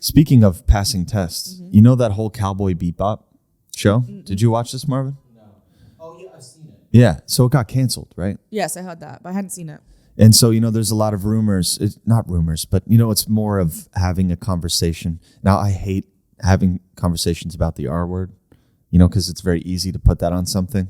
Speaking of passing tests, you know that whole Cowboy Bebop show? Did you watch this, Marvin? No. Oh, yeah, I've seen it. Yeah, so it got canceled, right? Yes, I heard that, but I hadn't seen it. And so, there's a lot of rumors. It's not rumors, but, it's more of having a conversation. Now, I hate having conversations about the R word, because it's very easy to put that on something.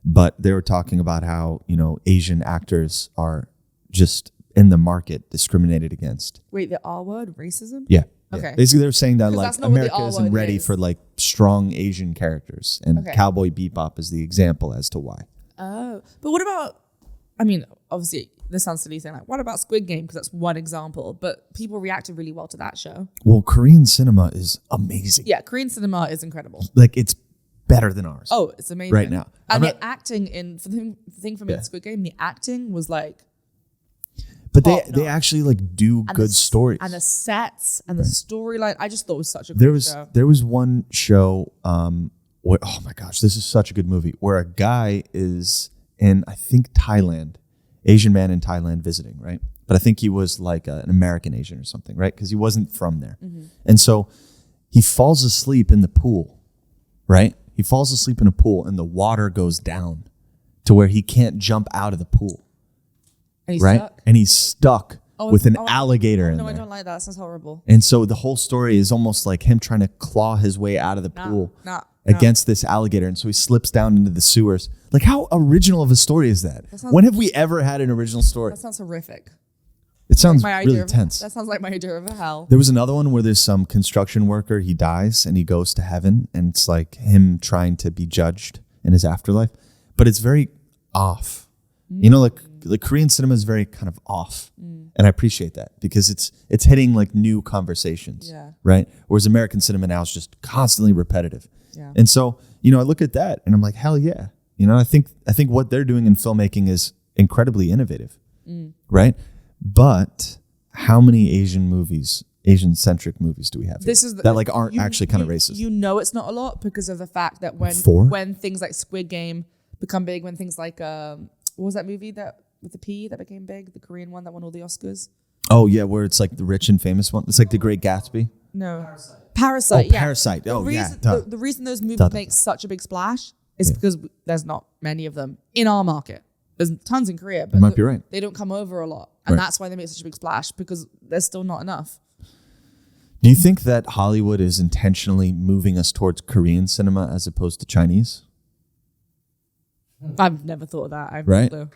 But they were talking about how, Asian actors are just in the market discriminated against. Wait, the R word? Racism? Yeah. Okay. Yeah. Basically, they're saying that that's not America what the R isn't word ready is. for strong Asian characters, and Okay. Cowboy Bebop is the example as to why. Oh, but what about, obviously this sounds silly saying what about Squid Game? Because that's one example, but people reacted really well to that show. Well, Korean cinema is amazing. Yeah, Korean cinema is incredible. It's better than ours. Oh, it's amazing. Right now. And the acting the thing for me Yeah. in Squid Game, the acting was But top they notch. actually do and good the, stories. And the sets and the storyline, I just thought it was such a good show. There was one show where, oh my gosh, this is such a good movie, where a guy is in, I think, Thailand, Asian man in Thailand visiting, right? But I think he was an American Asian or something, right? Because he wasn't from there. And so he falls asleep in the pool, right? He falls asleep in a pool and the water goes down to where he can't jump out of the pool. And he's right? stuck. And he's stuck with an oh, alligator in No, there. I don't like that. That sounds horrible. And so the whole story is almost like him trying to claw his way out of the pool against this alligator. And so he slips down into the sewers. How original of a story is that? When have we ever had an original story? That sounds horrific. It sounds My really idea tense. That sounds like my idea of a hell. There was another one where there's some construction worker, he dies and he goes to heaven, and it's like him trying to be judged in his afterlife. But it's very off. Korean cinema is very kind of off. And I appreciate that because it's hitting new conversations. Yeah. Right? Whereas American cinema now is just constantly repetitive. Yeah. And so, I look at that and I'm like, hell yeah. I think what they're doing in filmmaking is incredibly innovative. Right? But how many Asian-centric movies do we have that aren't actually kind of racist? It's not a lot because of the fact that when things like Squid Game become big, when things like what was that movie that with the P that became big, the Korean one that won all the Oscars? Oh yeah, where it's the rich and famous one. It's like The Great Gatsby. No, Parasite. Yeah. Parasite. The reason those movies make such a big splash is because there's not many of them in our market. There's tons in Korea, but you might be right. They don't come over a lot. And that's why they make such a big splash, because there's still not enough. Do you think that Hollywood is intentionally moving us towards Korean cinema as opposed to Chinese? I've never thought of that. I've right? No clue.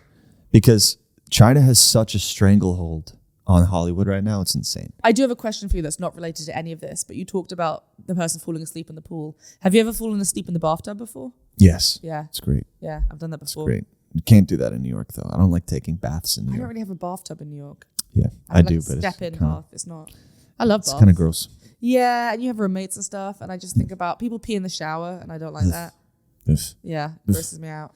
Because China has such a stranglehold on Hollywood right now. It's insane. I do have a question for you that's not related to any of this, but you talked about the person falling asleep in the pool. Have you ever fallen asleep in the bathtub before? Yes. Yeah. It's great. Yeah, I've done that before. It's great. You can't do that in New York, though. I don't like taking baths in New I York. don't really have a bathtub in New York. Yeah, I do, but step in kinda, bath. It's not. I love baths. It's kind of gross. Yeah, and you have roommates and stuff, and I just think about people pee in the shower, and I don't like that. Oof. Yeah, it grosses me out.